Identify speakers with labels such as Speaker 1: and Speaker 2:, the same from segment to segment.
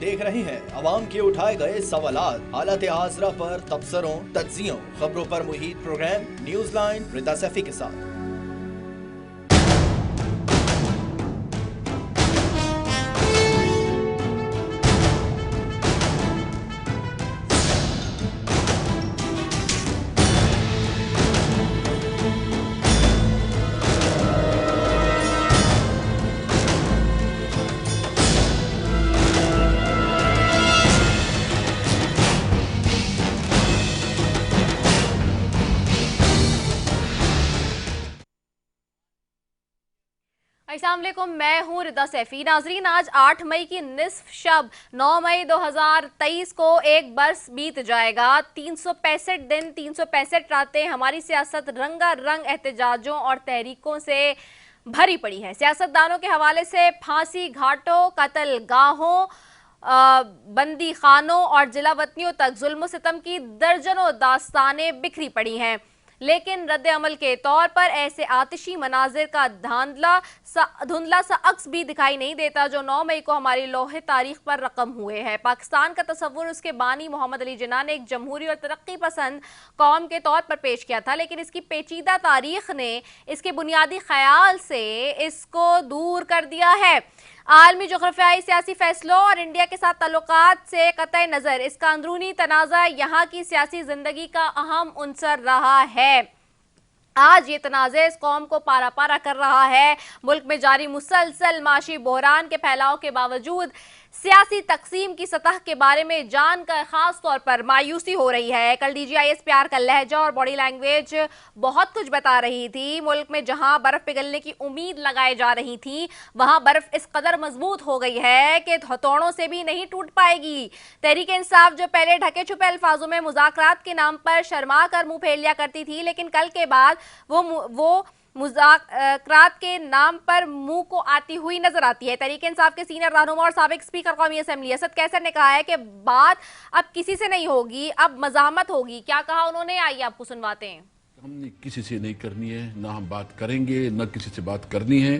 Speaker 1: देख रहे हैं अवाम के उठाए गए सवालात, हालत आसरा पर तबसरों, तज्जियों, खबरों पर मुहित प्रोग्राम न्यूज लाइन रिदा सैफी के साथ।
Speaker 2: अस्सलाम वालेकुम, मैं हूं रिदा सैफी। नाजरीन, आज 8 मई की निस्फ शब 9 मई 2023 को एक बरस बीत जाएगा। 365 दिन, 365 रातें हमारी सियासत रंगारंग एहतजाजों और तहरीकों से भरी पड़ी है। सियासतदानों के हवाले से फांसी घाटों, कत्ल गाहों, बंदी खानों और जिला वतनियों तक जुल्म सितम की दर्जनों दास्तानें बिखरी पड़ी हैं। लेकिन रद्द अमल के तौर पर ऐसे आतिशी मनाजिर का धुंधला सा अक्स भी दिखाई नहीं देता जो 9 मई को हमारी लोहे तारीख पर रकम हुए हैं। पाकिस्तान का तस्वुर उसके बानी मोहम्मद अली जिन्ना ने एक जमहूरी और तरक्की पसंद कौम के तौर पर पेश किया था, लेकिन इसकी पेचीदा तारीख ने इसके बुनियादी ख्याल से इसको दूर कर दिया है। आलमी जोग्राफियाई सियासी फैसलों और इंडिया के साथ ताल्लुकात से कतई नज़र इसका अंदरूनी तनाज़ा यहाँ की सियासी जिंदगी का अहम उन्सर रहा है। आज ये तनाज़े इस कौम को पारा पारा कर रहा है। मुल्क में जारी मुसलसल माशी बहरान के फैलाव के बावजूद सियासी तकसीम की सतह के बारे में जानकर खास तौर पर मायूसी हो रही है। कल DGIS प्यार का लहजा और बॉडी लैंग्वेज बहुत कुछ बता रही थी। मुल्क में जहां बर्फ पिघलने की उम्मीद लगाई जा रही थी, वहां बर्फ इस कदर मजबूत हो गई है कि हथौड़ों से भी नहीं टूट पाएगी। तहरीक इंसाफ जो पहले ढके छुपे अल्फाजों में मुज़ाकरात के नाम पर शर्मा कर मुंह फेर लिया करती थी, लेकिन कल के बाद वो मुज़ाकरात के नाम पर मुंह को आती हुई नजर आती है। तहरीक इंसाफ के सीनियर रहनुमा और साबिक स्पीकर कौमी असेंबली असद कैसर ने कहा है कि बात अब किसी से नहीं होगी, अब मज़ाहमत होगी। क्या कहा उन्होंने, आइए आपको सुनवाते हैं।
Speaker 3: हमने किसी से नहीं करनी है, ना हम बात करेंगे, ना किसी से बात करनी है।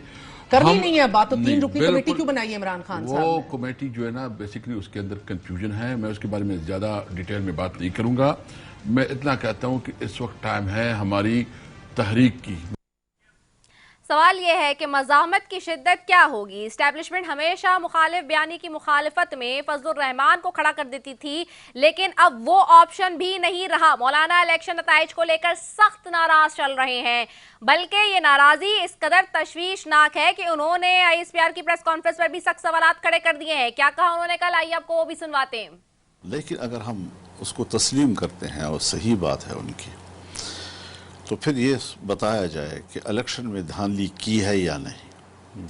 Speaker 4: करनी नहीं है बात, तो 3 रुकनी कमेटी क्यों बनाई है इमरान खान साहब?
Speaker 3: वो कमेटी जो है ना, बेसिकली उसके अंदर कंफ्यूजन है। मैं उसके बारे में ज्यादा डिटेल में बात नहीं करूंगा। मैं इतना कहता हूं कि इस वक्त टाइम है हमारी तहरीक की।
Speaker 2: सवाल यह है कि मज़ाहमत की शिद्दत क्या होगी। इस्टेब्लिशमेंट हमेशा मुखालिफ बयानी की मुखालफत में फजलुर रहमान को खड़ा कर देती थी, लेकिन अब वो ऑप्शन भी नहीं रहा। मौलाना इलेक्शन नताइज को लेकर सख्त नाराज चल रहे हैं, बल्कि ये नाराजी इस कदर तशवीशनाक है कि उन्होंने ISPR की प्रेस कॉन्फ्रेंस पर भी सख्त सवालात खड़े कर दिए हैं। क्या कहा उन्होंने कल, आइए आपको वो भी सुनवाते हैं।
Speaker 5: लेकिन अगर हम उसको तस्लीम करते हैं और सही बात है उनकी, तो फिर ये बताया जाए कि इलेक्शन में धांधली की है या नहीं।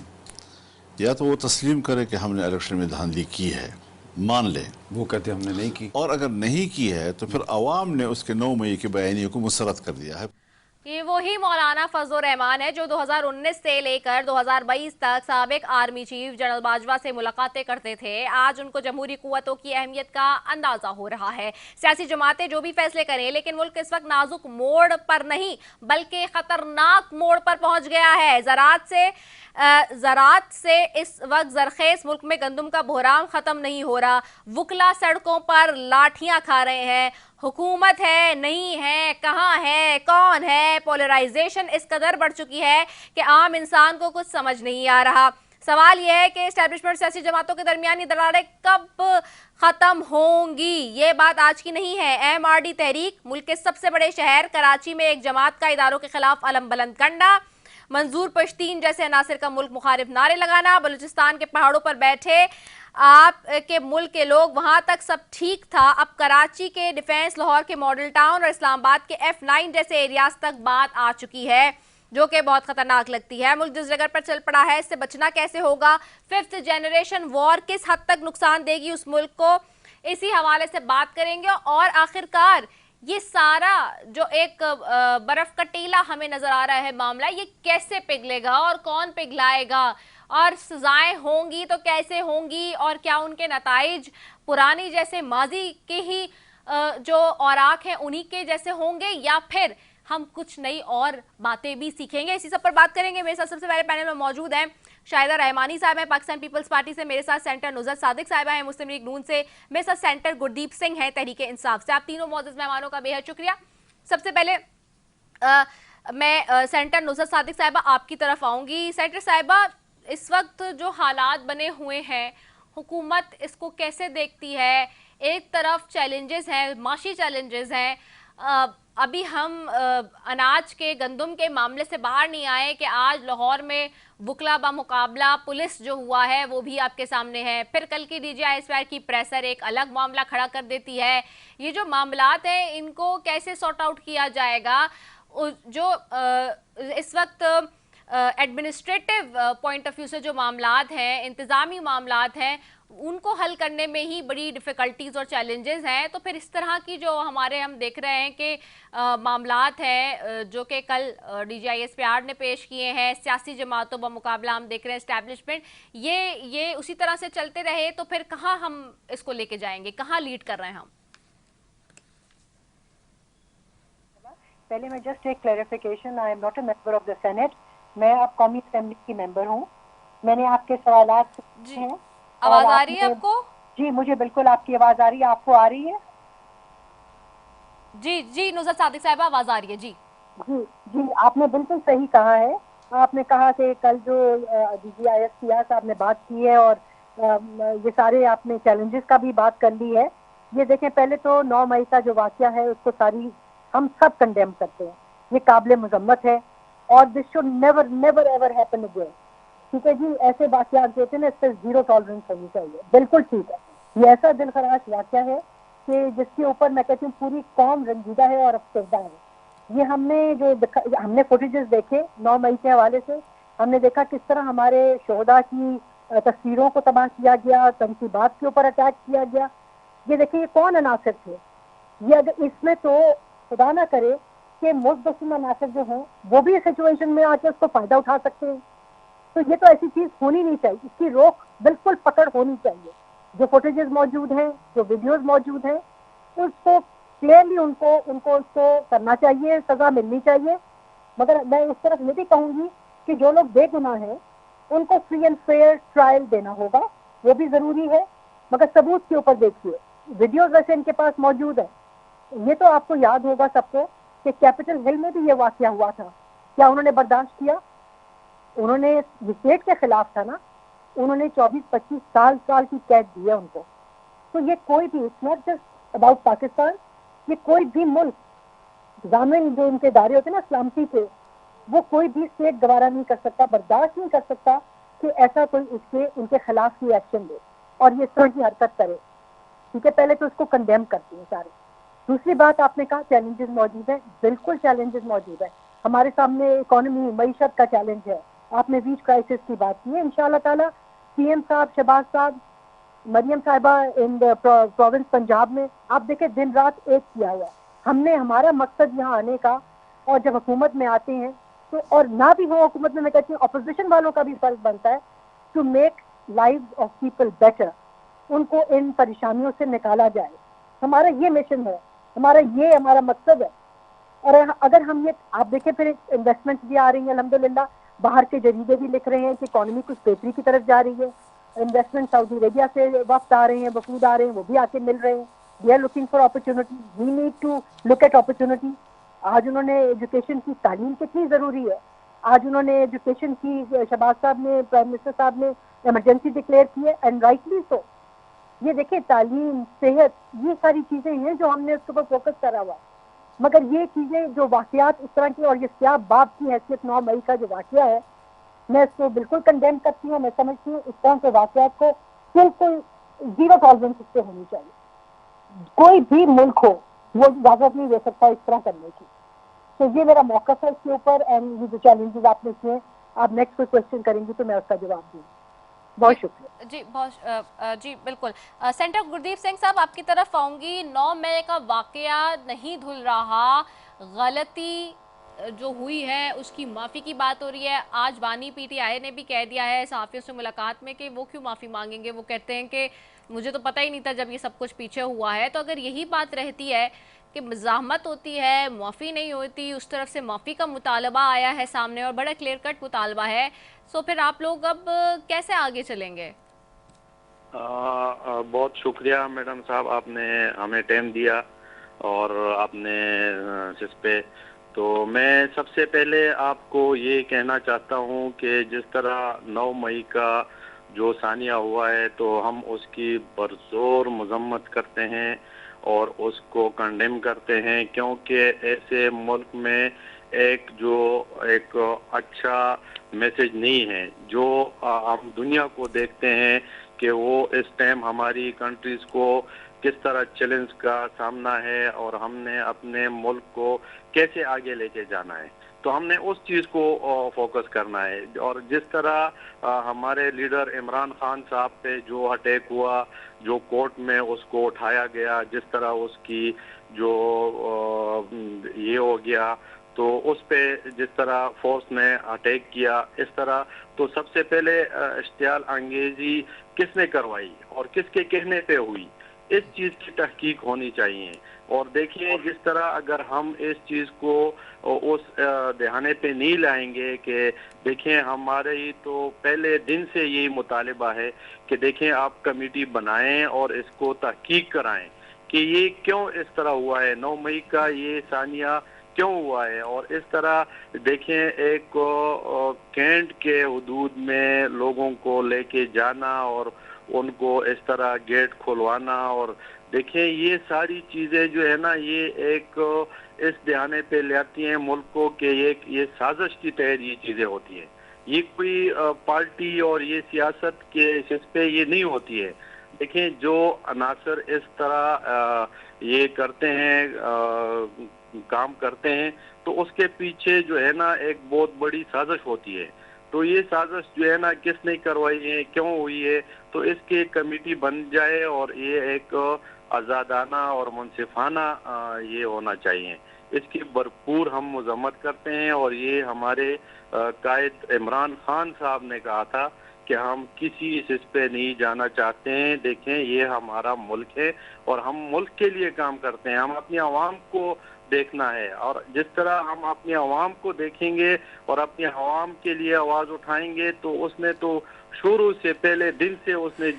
Speaker 5: या तो वो तस्लीम करे कि हमने इलेक्शन में धांधली की है, मान ले,
Speaker 6: वो कहते हमने नहीं की,
Speaker 5: और अगर नहीं की है तो फिर अवाम ने उसके 9 मई के बयानी को मुस्तरद कर दिया है।
Speaker 2: ये वही मौलाना फजलुर रहमान है जो 2019 से लेकर 2022 तक साबिक आर्मी चीफ जनरल बाजवा से मुलाकातें करते थे। आज उनको जमहूरी कुव्वतों की अहमियत का अंदाजा हो रहा है। सियासी जमातें जो भी फैसले करें, लेकिन मुल्क इस वक्त नाजुक मोड़ पर नहीं बल्कि खतरनाक मोड़ पर पहुंच गया है। ज़रात से इस वक्त जरखेज मुल्क में गंदम का बहरान खत्म नहीं हो रहा। वुकला सड़कों पर लाठियां खा रहे हैं। हुकूमत है, नहीं है, कहाँ है, कौन है। पोलराइजेशन इस कदर बढ़ चुकी है कि आम इंसान को कुछ समझ नहीं आ रहा। सवाल यह है कि एस्टेब्लिशमेंट सियासी जमातों के दरमियान दरारें कब खत्म होंगी। ये बात आज की नहीं है। MRD तहरीक मुल्क के सबसे बड़े शहर कराची में एक जमात का इदारों के खिलाफ अलम बुलंद करना, मंजूर पश्तीन जैसे अनासिर का मुल्क मुखारिफ नारे लगाना, बलूचिस्तान के पहाड़ों पर बैठे आप के मुल्क के लोग, वहां तक सब ठीक था, अब कराची के डिफेंस, लाहौर के मॉडल टाउन और इस्लामाबाद के F9 जैसे एरियाज तक बात आ चुकी है, जो कि बहुत खतरनाक लगती है। मुल्क जिस जगह पर चल पड़ा है, इससे बचना कैसे होगा। 5th जनरेशन वॉर किस हद तक नुकसान देगी उस मुल्क को, इसी हवाले से बात करेंगे। और आखिरकार ये सारा जो एक बर्फ का टीला हमें नजर आ रहा है मामला, ये कैसे पिघलेगा और कौन पिघलाएगा, और सजाएं होंगी तो कैसे होंगी, और क्या उनके नताइज पुरानी जैसे माजी के ही जो औराक हैं उन्हीं के जैसे होंगे, या फिर हम कुछ नई और बातें भी सीखेंगे। इसी सब पर बात करेंगे। मेरे साथ सबसे पहले पैनल में मौजूद हैं शाहिदा रहमानी साहब हैं पाकिस्तान पीपल्स पार्टी से, मेरे साथ सेंटर नुज़रत सादिक साहिबा हैं मुस्लिम लीग नून से, मेरे साथ सेंटर गुरदीप सिंह हैं तहरीक इंसाफ से। आप तीनों मौजूद मेहमानों का बेहद शुक्रिया। सबसे पहले मैं सेंटर नुज़रत सादिक साहिबा आपकी तरफ आऊंगी। सेंटर साहिबा, इस वक्त जो हालात बने हुए हैं, हुकूमत इसको कैसे देखती है? एक तरफ चैलेंजेस हैं, माशी चैलेंजेस हैं, अभी हम अनाज के गंदम के मामले से बाहर नहीं आए कि आज लाहौर में बुकला बा मुकाबला पुलिस जो हुआ है वो भी आपके सामने है। फिर कल की DGI की प्रेशर एक अलग मामला खड़ा कर देती है। ये जो मामलात हैं इनको कैसे सॉर्ट आउट किया जाएगा? जो इस वक्त एडमिनिस्ट्रेटिव पॉइंट ऑफ व्यू से जो मामलात हैं, इंतज़ामी मामलात हैं, उनको हल करने में ही बड़ी डिफ़िकल्टीज़ और चैलेंजेस हैं। तो फिर इस तरह की जो हमारे हम देख रहे हैं कि मामलात हैं जो कि कल DGI ने पेश किए हैं, सियासी जमातों ब मुकाबला हम देख रहे हैं इस्टेब्लिशमेंट, ये उसी तरह से चलते रहे तो फिर कहाँ हम इसको लेके जाएंगे, कहाँ लीड कर रहे हैं हम?
Speaker 6: पहले मैं जस्ट एक clarification, I am not a member of the senate, मैं अब कौमी असेंबली की मेंबर हूँ। मैंने आपके सवालात हैं।
Speaker 2: आवाज आ रही है आपको?
Speaker 6: जी, मुझे बिल्कुल आपकी आवाज आ रही है। आपको आ रही है?
Speaker 2: जी जी नुज़रत सादिक साहिबा, आवाज आ रही है। जी
Speaker 6: जी जी, आपने बिल्कुल सही कहा है। आपने कहा कि कल जो DGI साहब ने बात की है और ये सारे आपने चैलेंजेस का भी बात कर ली है। ये देखें, पहले तो 9 मई का जो वाक़या है उसको सारी हम सब कंडेम करते हैं, ये काबिल मजम्मत है और this should never never ever happen again. ठीक है जी, ऐसे वाक़यात जो होते हैं ना, इस पर 0 टॉलरेंस होनी चाहिए। बिल्कुल ठीक है, ये ऐसा दिलखराश वाक़या है कि जिसके ऊपर मैं कहती हूँ पूरी कौम रंजीदा है और अफसरदा है। ये हमने फुटेजेस देखे 9 मई के हवाले से, हमने देखा किस तरह हमारे शोहदा की तस्वीरों को तबाह किया गया, तनसीबात के ऊपर अटैक किया गया। ये देखिए, ये कौन अनासर थे ये? अगर इसमें तो खुदा ना करे कि मुस्तकिल अनासर जो हों वो भी इस सिचुएशन में आके उसको फायदा उठा सकते हैं, तो ये तो ऐसी चीज होनी नहीं चाहिए। इसकी रोक बिल्कुल पकड़ होनी चाहिए। जो फुटेजेस मौजूद हैं, जो वीडियोस मौजूद हैं, उसको क्लियरली उनको उसको करना चाहिए, सजा मिलनी चाहिए। मगर मैं उस तरफ ये भी कहूंगी कि जो लोग बेगुनाह हैं उनको फ्री एंड फेयर ट्रायल देना होगा, वो भी जरूरी है। मगर सबूत के ऊपर देखिए, वीडियोज वैसे इनके पास मौजूद है। ये तो आपको याद होगा सबको कि कैपिटल हिल में भी ये वाकया हुआ था। क्या उन्होंने बर्दाश्त किया? उन्होंने स्टेट के खिलाफ था ना, उन्होंने 24-25 साल की कैद दी है उनको। तो ये कोई भी, it's not just about Pakistan, ये कोई भी मुल्क जामिन जो उनके दायरे होते हैं ना सलामती के, वो कोई भी स्टेट गवारा नहीं कर सकता, बर्दाश्त नहीं कर सकता कि ऐसा कोई उनके खिलाफ ही एक्शन ले और ये इस तरह की हरकत करे। ठीक है, पहले तो उसको कंडेम करती है सारे। दूसरी बात, आपने कहा चैलेंजेस मौजूद है, बिल्कुल चैलेंजेस मौजूद है। हमारे सामने इकोनॉमी, मईशत का चैलेंज है। आपने वीज क्राइसिस की बात की है। इंशाल्लाह ताला CM साहब, शहबाज साहब, मरियम साहिबा इन प्रोविंस पंजाब में, आप देखें दिन रात एक किया हुआ। हमने, हमारा मकसद यहाँ आने का, और जब हुकूमत में आते हैं तो, और ना भी हो हुकूमत में, मैं कहती हूँ अपोजिशन वालों का भी फर्ज बनता है to make lives of people better, उनको इन परेशानियों से निकाला जाए। हमारा ये मिशन है, हमारा मकसद है। और अगर हम ये, आप देखें फिर इन्वेस्टमेंट भी आ रही है अल्हम्दुलिल्लाह, बाहर के जरीदे भी लिख रहे हैं कि इकोनॉमी कुछ बेहतरी की तरफ जा रही है। इन्वेस्टमेंट सऊदी अरेबिया से वक्त आ रहे हैं, वफूद आ रहे हैं, वो भी आके मिल रहे हैं। They are looking for opportunity, we need to look at opportunity. आज उन्होंने एजुकेशन की, तालीम कितनी ज़रूरी है, आज उन्होंने एजुकेशन की, शहबाज साहब ने, प्राइम मिनिस्टर साहब ने इमरजेंसी डिक्लेयर की है, एंड राइटली सो। ये देखिए, तालीम, सेहत, ये सारी चीज़ें हैं जो हमने उसके ऊपर फोकस करा हुआ। मगर ये चीज़ें जो वाक़यात इस तरह की, और ये क्या बाप की हैसियत 9 मई का जो वाक़या है, मैं इसको बिल्कुल कंडेम करती हूँ। मैं समझती हूँ इस तरह के वाक़यात को बिल्कुल 0 टॉलरेंस इस पर होनी चाहिए। कोई भी मुल्क हो वो इजाज़त नहीं दे सकता इस तरह करने की। तो ये मेरा मौक़िफ़ है इसके ऊपर। एंड ये जो चैलेंजेस आपने किए, आप नेक्स्ट कोई क्वेश्चन करेंगी तो मैं उसका जवाब दूँगी। बहुत शुक्रिया
Speaker 2: जी, जी बिल्कुल। सेंटर गुरदीप सिंह साहब, आपकी तरफ आऊंगी। 9 मई का वाकया नहीं धुल रहा, गलती जो हुई है उसकी माफ़ी की बात हो रही है। आज बानी PTI ने भी कह दिया है सहाफ़ियों से मुलाकात में कि वो क्यों माफ़ी मांगेंगे, वो कहते हैं कि मुझे तो पता ही नहीं था जब ये सब कुछ पीछे हुआ है। तो अगर यही बात रहती है कि मज़ाहमत होती है, माफ़ी नहीं होती, उस तरफ से माफ़ी का मुतालबा आया है सामने और बड़ा क्लियर कट मुतालबा है। सो फिर आप लोग अब कैसे आगे चलेंगे?
Speaker 7: बहुत शुक्रिया मैडम साहब, आपने हमें टाइम दिया और आपने इस पे, तो मैं सबसे पहले आपको ये कहना चाहता हूँ कि जिस तरह 9 मई का जो सानिया हुआ है तो हम उसकी बरजोर मजम्मत करते हैं और उसको कंडेम करते हैं, क्योंकि ऐसे मुल्क में एक अच्छा मैसेज नहीं है जो हम दुनिया को देखते हैं कि वो इस टाइम हमारी कंट्रीज को किस तरह चैलेंज का सामना है और हमने अपने मुल्क को कैसे आगे लेके जाना है। तो हमने उस चीज़ को फोकस करना है। और जिस तरह हमारे लीडर इमरान खान साहब पे जो अटैक हुआ, जो कोर्ट में उसको उठाया गया, जिस तरह उसकी जो ये हो गया, तो उस पे जिस तरह फोर्स ने अटैक किया, इस तरह तो सबसे पहले इश्तियाल अंगेजी किसने करवाई और किसके कहने पे हुई, इस चीज़ की तहकीक होनी चाहिए। और देखिए जिस तरह अगर हम इस चीज़ को उस दहाने पे नहीं लाएंगे कि देखें हमारे ही तो पहले दिन से यही मुतालिबा है कि देखें आप कमेटी बनाएं और इसको तहकीक कराएं कि ये क्यों इस तरह हुआ है, 9 मई का ये सानिया क्यों हुआ है। और इस तरह देखें एक कैंट के हुदूद में लोगों को लेके जाना और उनको इस तरह गेट खुलवाना, और देखें ये सारी चीज़ें जो है ना ये एक इस दहाने पे ले आती हैं मुल्क को कि ये साजिश की तहत ये चीज़ें होती हैं। ये कोई पार्टी और ये सियासत के इस पे ये नहीं होती है। देखें जो अनासर इस तरह ये करते हैं, काम करते हैं, तो उसके पीछे जो है ना एक बहुत बड़ी साजिश होती है। तो ये साजिश जो है ना किसने करवाई है, क्यों हुई है, तो इसकी कमेटी बन जाए और ये एक आज़ादाना और मुनसिफाना ये होना चाहिए। इसकी भरपूर हम मजम्मत करते हैं और ये हमारे कायद इमरान खान साहब ने कहा था कि हम किसी इस पे नहीं जाना चाहते हैं। देखें ये हमारा मुल्क है और हम मुल्क के लिए काम करते हैं, हम अपनी आवाम को देखना है। और जिस तरह हम अपनी आवाम को देखेंगे और अपनी आवाम के लिए आवाज़ उठाएंगे, तो उसने तो शुरू से पहले दिन से उसने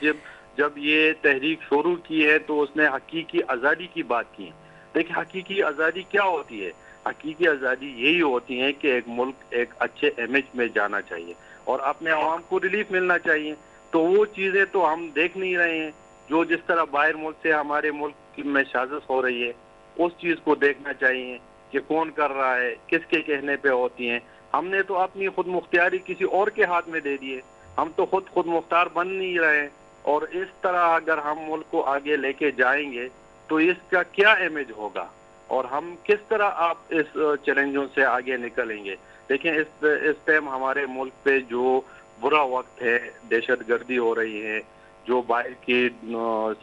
Speaker 7: जब ये तहरीक शुरू की है तो उसने हकीकी आज़ादी की बात की। देखिए हकीकी आज़ादी क्या होती है, हकीकी आज़ादी यही होती है कि एक मुल्क एक अच्छे इमेज में जाना चाहिए और अपने आवाम को रिलीफ मिलना चाहिए। तो वो चीज़ें तो हम देख नहीं रहे हैं, जो जिस तरह बाहर मुल्क से हमारे मुल्क में साजिश हो रही है, उस चीज़ को देखना चाहिए कि कौन कर रहा है, किसके कहने पे होती हैं। हमने तो अपनी खुद मुख्तियारी किसी और के हाथ में दे दिए, हम तो खुद मुख्तार बन नहीं रहे। और इस तरह अगर हम मुल्क को आगे लेके जाएंगे तो इसका क्या इमेज होगा और हम किस तरह आप इस चैलेंजों से आगे निकलेंगे। देखें इस टाइम हमारे मुल्क पे जो बुरा वक्त है, दहशतगर्दी हो रही है, जो बाहर की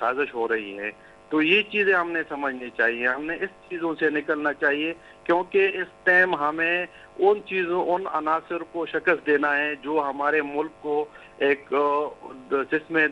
Speaker 7: साजिश हो रही है, तो ये चीज़ें हमने समझनी चाहिए, हमने इस चीज़ों से निकलना चाहिए, क्योंकि इस टाइम हमें उन चीज़ों, उन अनासर को शिकस्त देना है जो हमारे मुल्क को एक जिसमें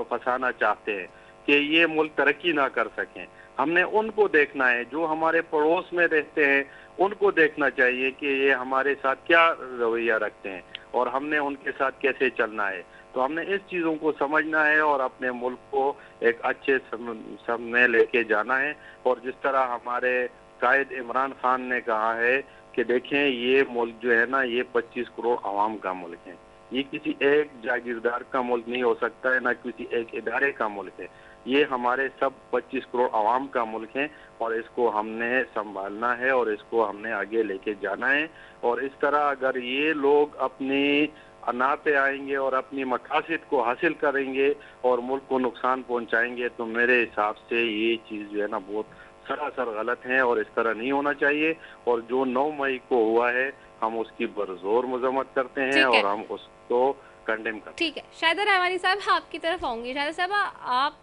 Speaker 7: फंसाना चाहते हैं कि ये मुल्क तरक्की ना कर सकें। हमने उनको देखना है जो हमारे पड़ोस में रहते हैं, उनको देखना चाहिए कि ये हमारे साथ क्या रवैया रखते हैं और हमने उनके साथ कैसे चलना है। तो हमने इस चीज़ों को समझना है और अपने मुल्क को एक अच्छे समय लेके जाना है। और जिस तरह हमारे कायद इमरान खान ने कहा है कि देखें ये मुल्क जो है ना ये 25 करोड़ आवाम का मुल्क है, ये किसी एक जागीरदार का मुल्क नहीं हो सकता है, ना किसी एक इदारे का मुल्क है, ये हमारे सब 25 करोड़ आवाम का मुल्क है और इसको हमने संभालना है और इसको हमने आगे लेके जाना है। और इस तरह अगर ये लोग अपनी अना पे आएंगे और अपनी मकासद को हासिल करेंगे और मुल्क को नुकसान पहुंचाएंगे, तो मेरे हिसाब से ये चीज़ जो है ना बहुत सरासर गलत है और इस तरह नहीं होना चाहिए। और जो 9 मई को हुआ है हम उसकी बरजोर मजम्मत करते हैं और हम उसको कंडेम करते हैं।
Speaker 2: ठीक है, शाहिदा रहमानी साहब आपकी तरफ आऊँगी। शाहिदा साहब आप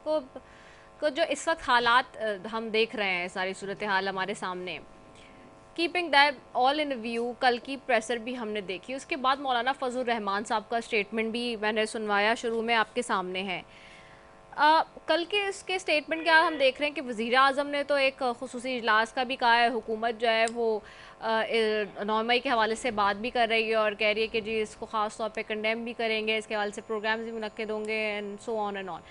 Speaker 2: को जो इस वक्त हालात हम देख रहे हैं, सारी सूरत हाल हमारे सामने, keeping that all in view, कल की प्रेसर भी हमने देखी, उसके बाद मौलाना फजल रहमान साहब का स्टेटमेंट भी मैंने सुनवाया, शुरू में आपके सामने है। कल के इसके स्टेटमेंट के बाद हम देख रहे हैं कि वज़ीर आज़म ने तो एक खुसूसी इजलास का भी कहा है, हुकूमत जो है वो 9 मई के हवाले से बात भी कर रही है और कह रही है कि जी इसको ख़ास तौर पे कंडेम भी करेंगे, इसके हवाले से प्रोग्राम्स भी मुनक्किद होंगे and so on and on.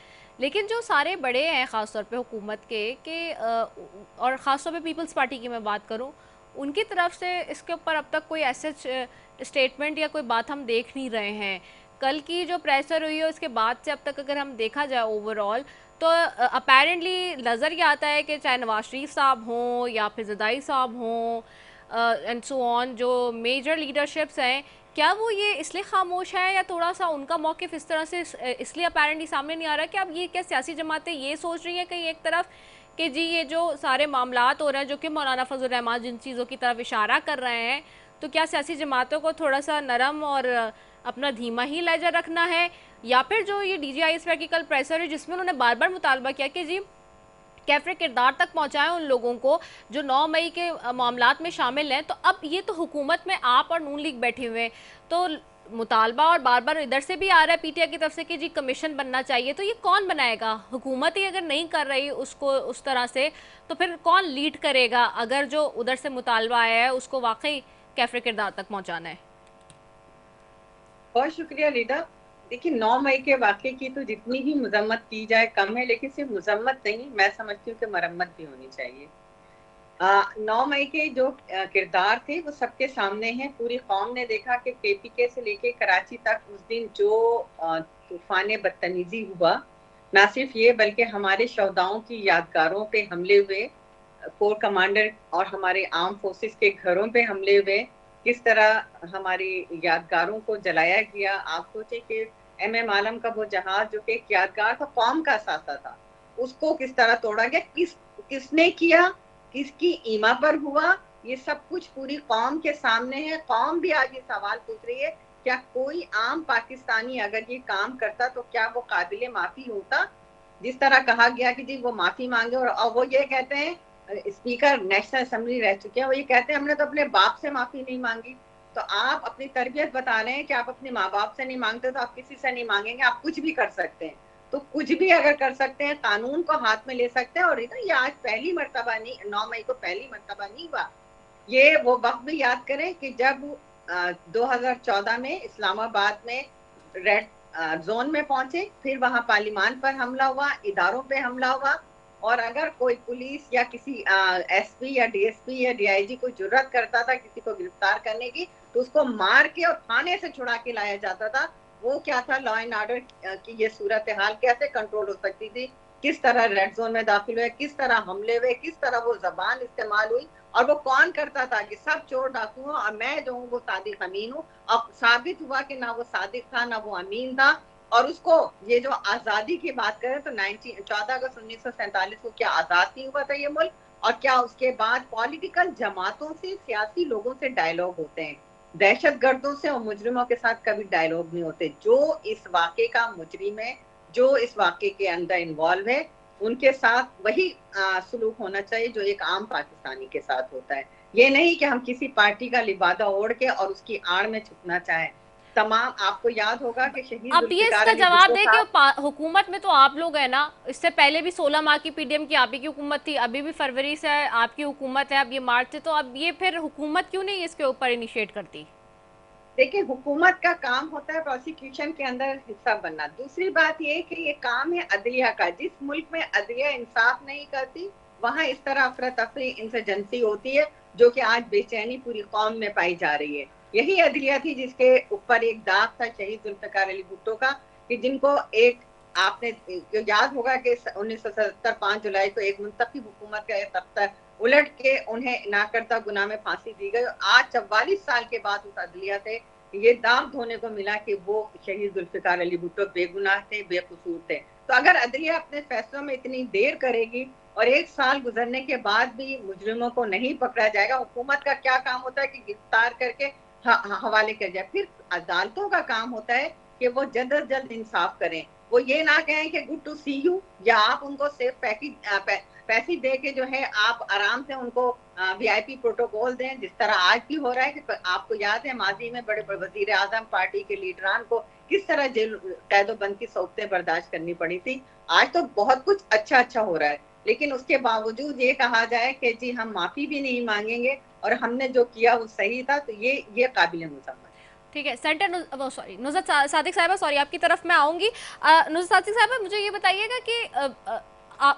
Speaker 2: लेकिन जो सारे बड़े हैं ख़ास तौर पे हुकूमत के और ख़ास तौर पे पीपल्स पार्टी की मैं बात करूँ, उनकी तरफ से इसके ऊपर अब तक कोई ऐसे स्टेटमेंट या कोई बात हम देख नहीं रहे हैं। कल की जो प्रेशर हुई है उसके बाद से अब तक अगर हम देखा जाए ओवरऑल, तो अपेरेंटली नज़र ये आता है कि चाहे नवाज शरीफ साहब हों या फिर ज़रदारी साहब हों एंड सो ऑन, जो मेजर लीडरशिप्स हैं, क्या वो ये इसलिए खामोश है या थोड़ा सा उनका मौक़िफ़ इस तरह से इसलिए अपेरेंटली सामने नहीं आ रहा कि अब ये क्या सियासी जमातें ये सोच रही हैं कहीं एक तरफ कि जी ये जो सारे मामलात हो रहे हैं जो कि मौलाना फजल रहमान जिन चीज़ों की तरफ इशारा कर रहे हैं, तो क्या सियासी जमातों को थोड़ा सा नरम और अपना धीमा ही लहजा रखना है, या फिर जो ये DGISP की कल प्रेशर है जिसमें उन्होंने बार बार मुतालबा किया कि जी कैफरे किरदार तक पहुंचाएं उन लोगों को जो 9 मई के मामलात में शामिल हैं, तो अब ये तो हुकूमत में आप और नून लीग बैठे हुए हैं, तो मुतालबा और बार बार इधर से भी आ रहा है PTI की तरफ से कि जी कमीशन बनना चाहिए, तो ये कौन बनाएगा? हुकूमत ही अगर नहीं कर रही उसको उस तरह से, तो फिर कौन लीड करेगा अगर जो उधर से मुतालबा आया है उसको वाकई कैफरे किरदार तक पहुँचाना है?
Speaker 8: बहुत शुक्रिया लीडा। देखिए 9 मई के वाक़े की तो जितनी भी मजम्मत की जाए कम है, लेकिन सिर्फ मजम्मत नहीं, मैं समझती हूँ कि मरम्मत भी होनी चाहिए। 9 मई के जो किरदार थे वो सबके सामने हैं। पूरी कौम ने देखा कि KPK से लेके कराची तक उस दिन जो तूफान बदतमीजी हुआ, ना सिर्फ ये बल्कि हमारे शहदाओं की यादगारों पे हमले हुए, कोर कमांडर और हमारे आर्म फोर्सेस के घरों पे हमले हुए, किस तरह हमारी यादगारों को जलाया गया। आप सोचे कि MM आलम का वो जहाज जो कि यादगार था, कौम का साथा था, उसको किस तरह तोड़ा गया, किसने किया, किसकी ईमा पर हुआ, ये सब कुछ पूरी कौम के सामने है। कौम भी आज ये सवाल पूछ रही है, क्या कोई आम पाकिस्तानी अगर ये काम करता तो क्या वो काबिले माफी होता? जिस तरह कहा गया कि जी वो माफी मांगे, और वो ये कहते हैं, स्पीकर नेशनल असेंबली रह चुके हैं, वो ये कहते हैं हमने तो अपने बाप से माफी नहीं मांगी। तो आप अपनी तरबियत बता रहे हैं कि आप अपने माँ बाप से नहीं मांगते, तो आप किसी से नहीं मांगेंगे, आप कुछ भी कर सकते हैं। तो कुछ भी अगर कर सकते हैं, कानून को हाथ में ले सकते हैं। और ये आज पहली मर्तबा नहीं, 9 मई को पहली मर्तबा नहीं हुआ। ये वो वक्त भी याद करें कि जब 2014 में इस्लामाबाद में रेड जोन में पहुंचे, फिर वहां पार्लियामान पर हमला हुआ, इदारों पे हमला हुआ, और अगर कोई पुलिस या किसी SP या DSP या DIG कोई जुर्रत करता था किसी को गिरफ्तार करने की, तो उसको मार के और थाने से छुड़ा के लाया जाता था। वो क्या था, लॉ एंड ऑर्डर की ये सूरत हाल कैसे कंट्रोल हो सकती थी, किस तरह रेड जोन में दाखिल हुए, किस तरह हमले हुए, किस तरह वो जबान इस्तेमाल हुई, और वो कौन करता था कि सब चोर डाकू हूँ और मैं जो हूँ वो सादिक अमीन हूँ। अब साबित हुआ कि ना वो सादिक था ना वो अमीन था। और उसको ये जो आजादी की बात करें तो 14 अगस्त 1947 को क्या आजाद नहीं हुआ था ये मुल्क, और क्या उसके बाद पॉलिटिकल जमातों से, सियासी लोगों से डायलॉग होते हैं, दहशतगर्दों से और मुजरिमों के साथ कभी डायलॉग नहीं होते। जो इस वाक़े का मुजरिम है, जो इस वाक़े के अंदर इन्वॉल्व है, उनके साथ वही सलूक होना चाहिए जो एक आम पाकिस्तानी के साथ होता है। ये नहीं कि हम किसी पार्टी का लिबादा ओढ़ के और उसकी आड़ में छुपना चाहें। तमाम आपको याद होगा कि शहीद
Speaker 2: अब ये इसका जवाब दे कि हुकूमत में तो आप लोग हैं ना, इससे पहले भी 16 माह की PDM की आप ही की हुकूमत थी, अभी भी फरवरी से आपकी हुकूमत है, अब ये मार्च से, तो अब ये फिर हुकूमत क्यों नहीं इसके ऊपर इनिशिएट करती?
Speaker 8: देखिए हुकूमत का काम होता है प्रोसिक्यूशन के अंदर हिस्सा बनना। दूसरी बात ये कि ये काम है अदलिया का। जिस मुल्क में अदलिया इंसाफ नहीं करती वहाँ इस तरह अफरा तफरी इंसर्जेंसी होती है, जो कि आज बेचैनी पूरी कौम में पाई जा रही है। यही अदलिया थी जिसके ऊपर एक दाग था शहीद जुल्फ़िकार अली भुट्टो का, कि जिनको एक आपने याद होगा कि 1977 5 जुलाई को एक मुंतखब हुकूमत का दफ्तर उलट के उन्हें नाकर्ता गुनाह में फांसी दी गई। आज 44 साल के बाद उस अदलिया से ये दाग धोने को मिला कि वो शहीद जुल्फ़िकार अली भुट्टो बेगुनाह थे, बेकसूर थे। तो अगर अदलिया अपने फैसलों में इतनी देर करेगी और 1 साल गुजरने के बाद भी मुजरिमों को नहीं पकड़ा जाएगा, हुकूमत का क्या काम होता है कि गिरफ्तार करके हवाले कर जाए। फिर अदालतों का काम होता है कि वो जल्द अज जल्द इंसाफ करें। वो ये ना कहें कि गुड टू सी यू, या आप उनको सिर्फ पैसे दे के जो है आप आराम से उनको VIP प्रोटोकॉल दें, जिस तरह आज भी हो रहा है। कि आपको याद है माजी में बड़े वजीर आजम पार्टी के लीडरान को किस तरह जेल कैदोबंद की सौतें बर्दाश्त करनी पड़ी थी। आज तो बहुत कुछ अच्छा हो रहा है, लेकिन उसके बावजूद ये कहा जाए कि जी हम माफी भी नहीं मांगेंगे और हमने जो किया वो सही था, तो ये काबिल मुसम्मत।
Speaker 2: ठीक है, सेंटर वो सॉरी नुज़रत सादिक साहिबा, सॉरी आपकी तरफ मैं आऊँगी। नुज़रत सादिक साहिबा, मुझे ये बताइएगा कि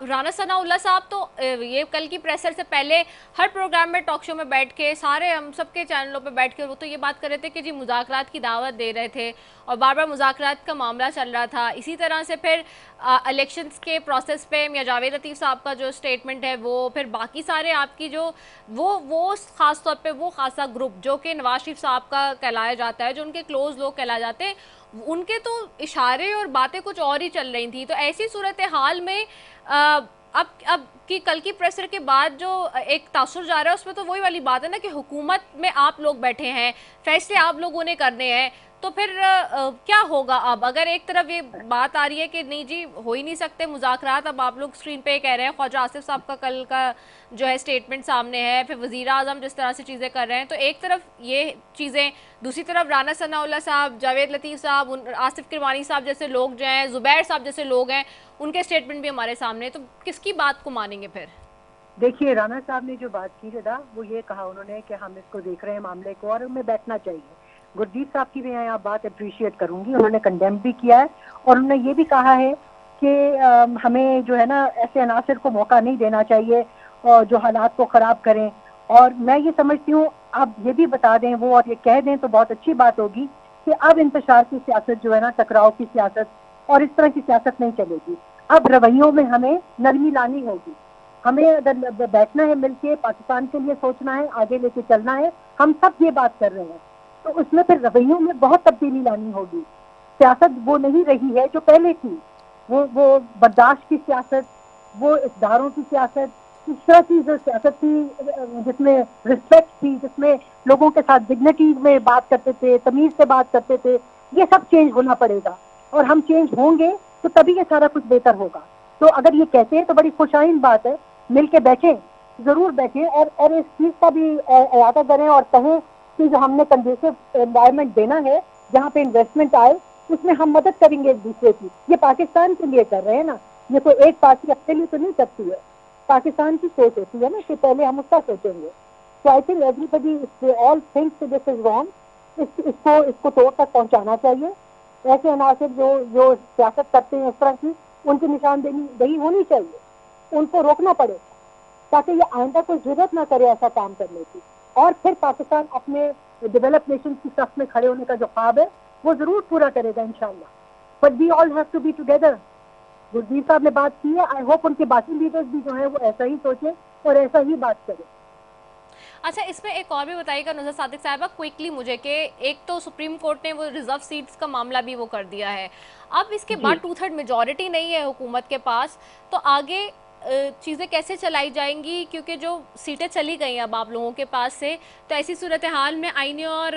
Speaker 2: राना सनाउल्लाह साहब तो ये कल की प्रेसर से पहले हर प्रोग्राम में, टॉक शो में बैठ के, सारे हम सबके चैनलों पे बैठ के वो तो ये बात कर रहे थे कि जी मुज़ाकरात की दावत दे रहे थे और बार बार मुज़ाकरात का मामला चल रहा था। इसी तरह से फिर इलेक्शंस के प्रोसेस पे मियां जावेद लतीफ़ साहब का जो स्टेटमेंट है वो, फिर बाकी सारे आपकी जो वो ख़ास तौर पे वो खासा ग्रुप जो कि नवाज शरीफ साहब का कहलाया जाता है, जो उनके क्लोज लोग कहलाए जाते हैं, उनके तो इशारे और बातें कुछ और ही चल रही थी। तो ऐसी सूरत हाल में अब की कल की प्रेसर के बाद जो एक तासुर जा रहा है उसमें तो वही वाली बात है ना कि हुकूमत में आप लोग बैठे हैं, फैसले आप लोगों ने करने हैं, तो फिर क्या होगा? अब अगर एक तरफ ये बात आ रही है कि नहीं जी हो ही नहीं सकते मुज़ाकरात, अब आप लोग स्क्रीन पे कह रहे हैं, ख्वाजा आसिफ साहब का कल का जो है स्टेटमेंट सामने है, फिर वज़ीर आज़म जिस तरह से चीज़ें कर रहे हैं, तो एक तरफ ये चीज़ें, दूसरी तरफ राना सनाउल्लाह साहब, जावेद लतीफ़ साहब, आसिफ किरमानी साहब जैसे लोग जो हैं, ज़ुबैर साहब जैसे लोग हैं, उनके स्टेटमेंट भी हमारे सामने, तो किसकी बात को मानेंगे फिर?
Speaker 6: देखिए, राना साहब ने जो बात की था वो ये कहा उन्होंने कि हम इसको देख रहे हैं मामले को और हमें बैठना चाहिए। गुरजीत साहब की भी यहाँ बात अप्रिशिएट करूंगी, उन्होंने कंडेम भी किया है और उन्होंने ये भी कहा है कि हमें जो है ना ऐसे अनासर को मौका नहीं देना चाहिए और जो हालात को खराब करें। और मैं ये समझती हूँ अब ये भी बता दें वो और ये कह दें तो बहुत अच्छी बात होगी कि अब इंतशार की सियासत जो है ना, टकराव की सियासत और इस तरह की सियासत नहीं चलेगी। अब रवैयों में हमें नरमी लानी होगी। हमें अगर बैठना है मिलके, पाकिस्तान के लिए सोचना है, आगे लेके चलना है, हम सब ये बात कर रहे हैं, तो उसमें फिर रवैयों में बहुत तब्दीली लानी होगी। सियासत वो नहीं रही है जो पहले थी, वो बर्दाश्त की सियासत, वो इक़दारों की सियासत, इस तरह की जो सियासत थी जिसमें रिस्पेक्ट थी, जिसमें लोगों के साथ डिग्निटी में बात करते थे, तमीज से बात करते थे, ये सब चेंज होना पड़ेगा और हम चेंज होंगे तो तभी ये सारा कुछ बेहतर होगा। तो अगर ये कहते हैं तो बड़ी खुशाइन बात है, मिल के बैठें, जरूर बैठें और इस चीज का भी इरादा करें और कहें कि जो हमने कंडीसिव एनवायरनमेंट देना है जहाँ पे इन्वेस्टमेंट आए, उसमें हम मदद करेंगे एक दूसरे की। ये पाकिस्तान के लिए कर रहे हैं ना, ये कोई एक पार्टी अपने लिए तो नहीं करती है, पाकिस्तान की सोच होती है ना कि पहले हम उसका सोचेंगे। तो I think everybody all thinks this is wrong, इसको तोड़ तक पहुंचाना चाहिए। ऐसे अनासर जो सियासत करते हैं इस तरह की, उनकी निशानदेही होनी चाहिए, उनको रोकना पड़ेगा ताकि ये आइंदा कोई जरूरत ना करे ऐसा काम करने की। और फिर पाकिस्तान अपने डेवलप नेशन की सफ में खड़े होने का जो ख्वाब है वो जरूर पूरा करेगा इंशाल्लाह। But we all have to be together. Gurjeet साहब ने बात की है, आई होप उनके बाकी लीडर्स भी जो है वो ऐसा ही सोचें और ऐसा ही बात करें।
Speaker 2: अच्छा, इसमें एक और भी बताइएगा नुज़रत सादिक साहिबा क्विकली मुझे कि एक तो सुप्रीम कोर्ट ने वो रिजर्व सीट्स का मामला भी वो कर दिया है, अब इसके बाद 2/3 मेजॉरिटी नहीं है हुकूमत के पास, तो आगे चीज़ें कैसे चलाई जाएंगी? क्योंकि जो सीटें चली गई अब आप लोगों के पास से, तो ऐसी सूरत हाल में आईनी और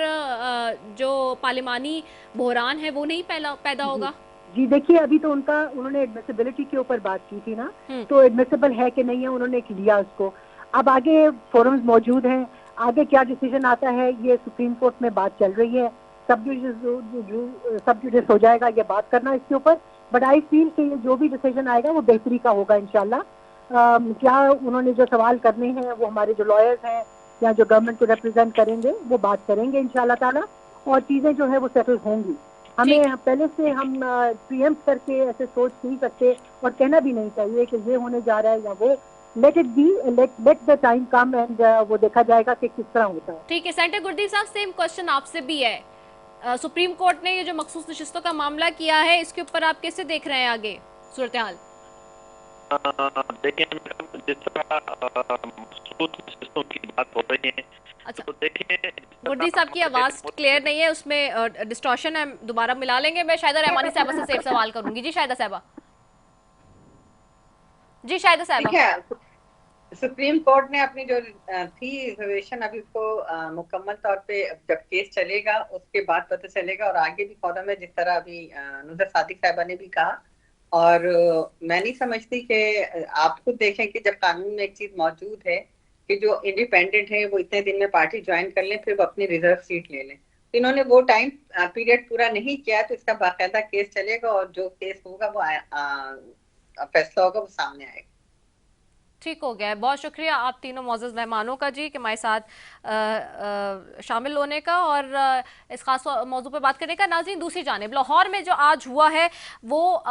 Speaker 2: जो पार्लिमानी बहरान है वो नहीं पैदा होगा।
Speaker 6: जी देखिए, अभी तो उन्होंने एडमिसिबिलिटी के ऊपर बात की थी ना, तो एडमिसिबल है कि नहीं है उन्होंने लिया उसको। अब आगे फोरम्स मौजूद हैं, आगे क्या डिसीजन आता है ये सुप्रीम कोर्ट में बात चल रही है, सब जुडिस हो जाएगा ये बात करना इसके ऊपर। बट आई फील कि जो भी डिसीजन आएगा वो बेहतरी का होगा इंशाल्लाह। क्या उन्होंने जो सवाल करने हैं वो हमारे जो लॉयर्स हैं या जो गवर्नमेंट को रिप्रेजेंट करेंगे वो बात करेंगे इंशाल्लाह ताला, और चीजें जो है वो सेटल होंगी। हमें पहले से हम प्रीएम्प्ट करके ऐसे सोच नहीं सकते और कहना भी नहीं चाहिए कि ये होने जा रहा है या वो। Let it be, let the time come and वो देखा जाएगा कि किस तरह होता है।
Speaker 2: ठीक है सेंटर गुरदीप साहब, सेम क्वेश्चन आपसे भी है। सुप्रीम कोर्ट ने ये जो मखसूस नशिस्तों का मामला किया है, इसके ऊपर आप कैसे देख रहे हैं आगे सूरत हाल?
Speaker 7: देखिए मैडम, जिस तरह मखसूस नशिस्तों की बात हो रही है,
Speaker 2: अच्छा,
Speaker 7: तो देखिए
Speaker 2: गुरदीप साहब की आवाज क्लियर नहीं है, उसमें डिस्टॉर्शन है, दोबारा मिला लेंगे। मैं शाहिदा रहमानी साहबा से सेफ सवाल करूंगी। जी शाहिदा साहबा। जी शाहिदा साहबा।
Speaker 8: सुप्रीम कोर्ट ने अपनी जो थी रिजर्वेशन, अभी उसको मुकम्मल तौर पे जब केस चलेगा उसके बाद पता चलेगा, और आगे भी फॉरम है जिस तरह अभी नुज़रत सादिक साहिबा ने भी कहा। और मैं नहीं समझती कि आप खुद देखें कि जब कानून में एक चीज मौजूद है कि जो इंडिपेंडेंट है वो इतने दिन में पार्टी ज्वाइन कर लें फिर वो अपनी रिजर्व सीट ले लें, इन्होंने वो टाइम पीरियड पूरा नहीं किया, तो इसका बाकायदा केस चलेगा और जो केस होगा वो फैसला होगा वो सामने आएगा।
Speaker 2: ठीक हो गया है। बहुत शुक्रिया आप तीनों मौजूद मेहमानों का जी कि हमारे साथ शामिल होने का और इस खास मौजू पर बात करने का। नाज़रीन, दूसरी जानिब लाहौर में जो आज हुआ है वो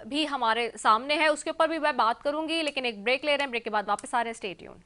Speaker 2: भी हमारे सामने है, उसके ऊपर भी मैं बात करूंगी, लेकिन एक ब्रेक ले रहे हैं, ब्रेक के बाद वापस आ रहे हैं। Stay tuned.